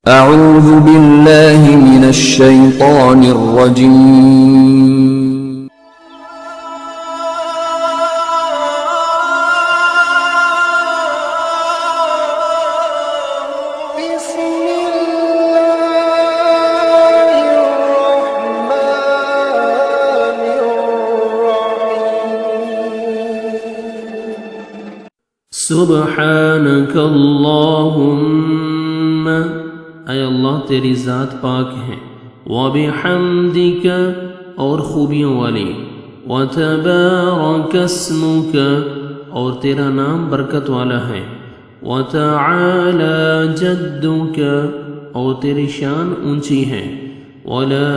أعوذ بالله من الشيطان الرجيم. بسم الله الرحمن الرحيم. سبحانك اللهم، اے اللہ تیری ذات پاک ہے، وبحمدک اور خوبیوں والی، وتبارک اسمک اور تیرا نام برکت والا ہے، وتعالی جدک اور تیری شان اونچی ہے، ولا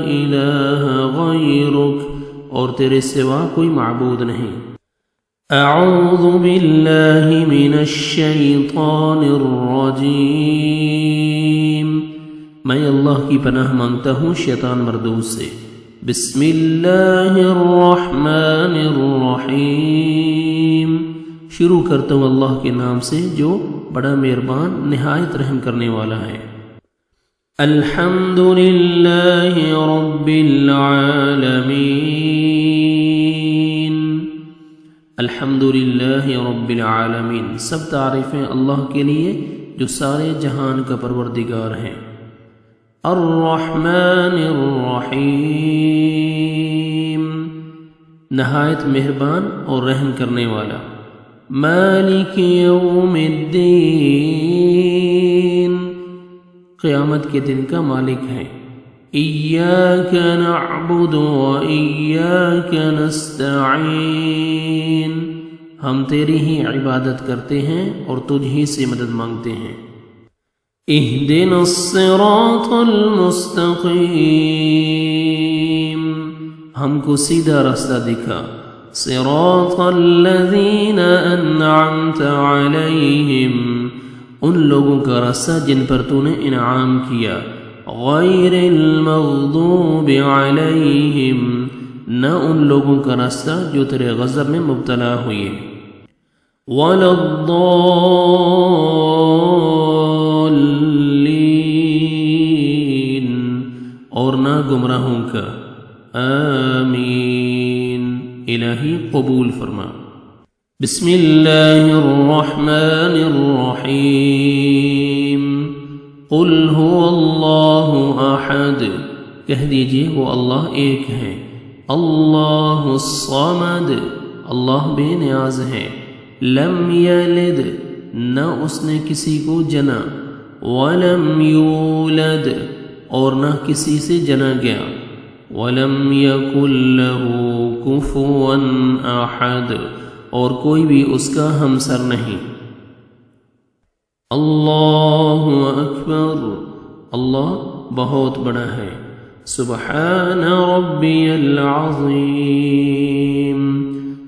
الہ غیرک اور تیرے سوا کوئی معبود نہیں۔ اعوذ باللہ من الشیطان الرجیم، میں اللہ کی پناہ مانگتا ہوں شیطان مردود سے۔ بسم اللہ الرحمن الرحیم، شروع کرتا ہوں اللہ کے نام سے جو بڑا مہربان نہایت رحم کرنے والا ہے۔ الحمد للہ رب العالمین، الحمدللہ رب العالمین، سب تعریفیں اللہ کے لیے جو سارے جہان کا پروردگار ہیں۔ الرحمن الرحیم، نہایت مہربان اور رحم کرنے والا۔ مالک یوم الدین، قیامت کے دن کا مالک ہے۔ ایاک نعبد و ایاک نستعین، ہم تیری ہی عبادت کرتے ہیں اور تجھ ہی سے مدد مانگتے ہیں۔ اہدنا الصراط المستقیم، ہم کو سیدھا راستہ دکھا۔ صراط الذین انعمت علیہم، ان لوگوں کا راستہ جن پر تو نے انعام کیا۔ غیر المغضوب علیہم، نہ ان لوگوں کا راستہ جو تیرے غضب میں مبتلا ہوئے۔ ولا الضالین، اور نہ گمراہوں کا۔ آمین، الہی قبول فرما۔ بسم اللہ الرحمن الرحیم، قل هو اللہ احد، کہہ دیجئے وہ اللہ ایک ہے۔ اللہ الصمد، اللہ بے نیاز ہے۔ لم یلد، نہ اس نے کسی کو جنا۔ ولم یولد، اور نہ کسی سے جنا گیا۔ ولم یکن لہ کفوا احد، اور کوئی بھی اس کا ہمسر نہیں۔ اللہ اکبر، اللہ بہت بڑا ہے۔ سبحان ربی العظیم،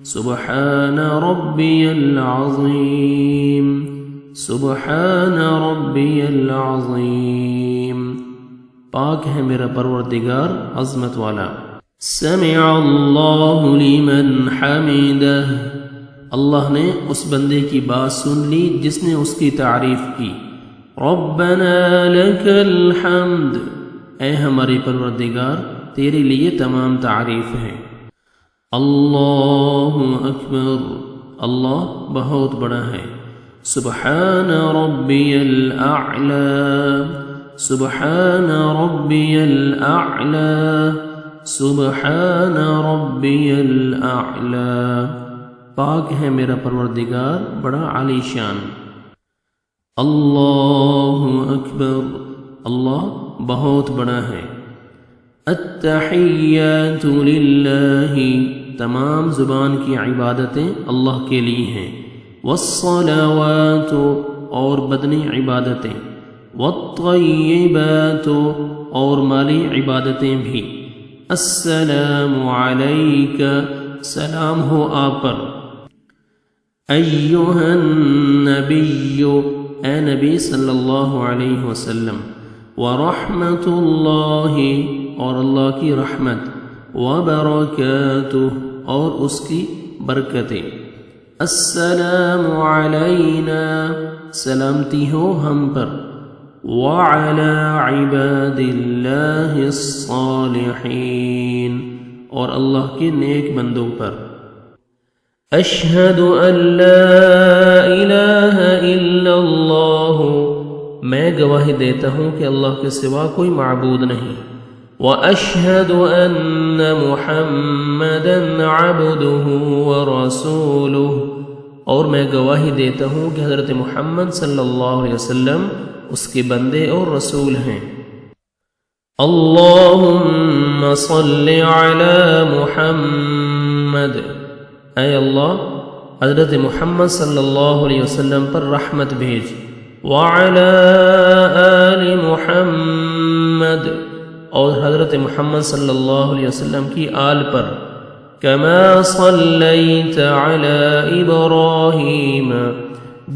سبحان ربی العظیم، سبحان ربی العظیم، پاک ہے میرا پروردگار عظمت والا۔ سمع اللہ لمن حمدہ، اللہ نے اس بندے کی بات سن لی جس نے اس کی تعریف کی۔ ربنا لک الحمد، اے ہمارے پروردگار تیرے لیے تمام تعریف ہے۔ اللہ اکبر، اللہ بہت بڑا ہے۔ سبحان ربی الاعلی، سبحان ربی الاعلی، سبحان ربی الاعلی، پاک ہے میرا پروردگار بڑا عالی شان۔ اللہ اکبر، اللہ بہت بڑا ہے۔ التحیات للہ، تمام زبان کی عبادتیں اللہ کے لیے ہیں۔ والصلوات، اور بدنی عبادتیں۔ والطیبات، اور مالی عبادتیں بھی۔ السلام علیک، سلام ہو آپ پر۔ ایھا النبی، اے نبی صلی اللہ علیہ وسلم۔ ورحمۃ اللہ، اور اللہ کی رحمت۔ وبرکاتہ، اور اس کی برکتیں۔ السلام علینا سلامتی ہو ہم پر وعلی عباد اللہ الصالحین اور اللہ کے نیک بندوں پر اشہد ان لا الہ الا اللہ میں گواہی دیتا ہوں کہ اللہ کے سوا کوئی معبود نہیں واشہد ان محمدا عبدہ ورسولہ اور میں گواہی دیتا ہوں کہ حضرت محمد صلی اللہ علیہ وسلم اس کے بندے اور رسول ہیں اللہم صل علی محمد اے اللہ حضرت محمد صلی اللہ علیہ وسلم پر رحمت بھیج وعلی آل محمد اور حضرت محمد صلی اللہ علیہ وسلم کی آل پر کما صلیت علی ابراہیم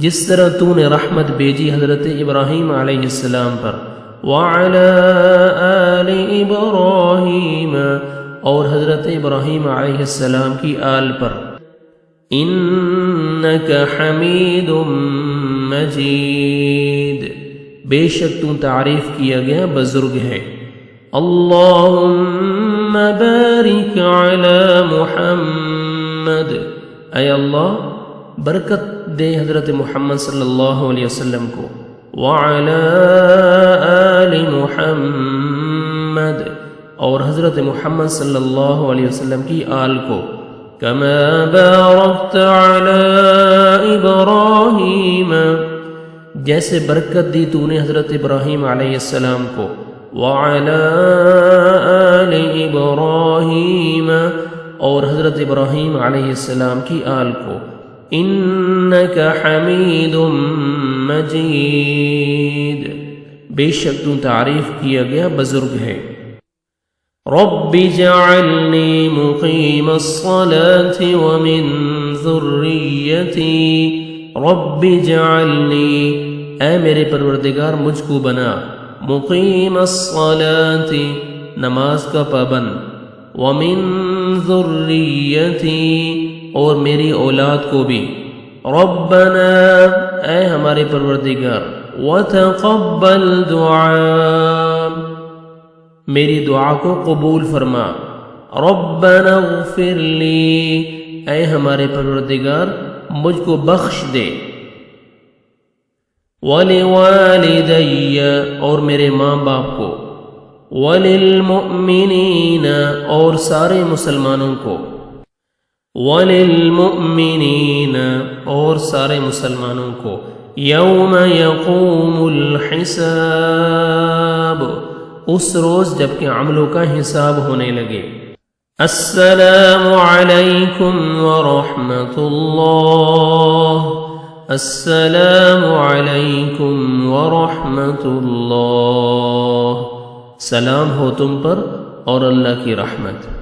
جس طرح تو نے رحمت بھیجی حضرت ابراہیم علیہ السلام پر وعلی آل ابراہیم اور حضرت ابراہیم علیہ السلام کی آل پر انک حمید مجید بے شک تو تعریف کیا گیا بزرگ ہے اللہم بارک علی محمد اے اللہ برکت دے حضرت محمد صلی اللہ علیہ وسلم کو وعلی آل محمد اور حضرت محمد صلی اللہ علیہ وسلم کی آل کو کما بارکت علی ابراہیم جیسے برکت دی تو نے حضرت ابراہیم علیہ السلام کو وعلی آل ابراہیم اور حضرت ابراہیم علیہ السلام کی آل کو انک حمید مجید بے شک تو تعریف کیا گیا بزرگ ہے رب اجعلنی مقیم الصلاة ومن ذریتی رب اجعلنی اے میرے پروردگار مجھ کو بنا مقیم الصلاة نماز کا پابند ومن ذریتی اور میری اولاد کو بھی ربنا اے ہمارے پروردگار وتقبل دعاء میری دعا کو قبول فرما ربنا اغفر لی اے ہمارے پروردگار مجھ کو بخش دے ولوالدی اور میرے ماں باپ کو وللمؤمنین اور سارے مسلمانوں کو وللمؤمنین اور سارے مسلمانوں کو یوم یقوم الحساب اس روز جب کہ عملوں کا حساب ہونے لگے السلام علیکم ورحمۃ اللہ السلام علیکم ورحمۃ اللہ سلام ہو تم پر اور اللہ کی رحمت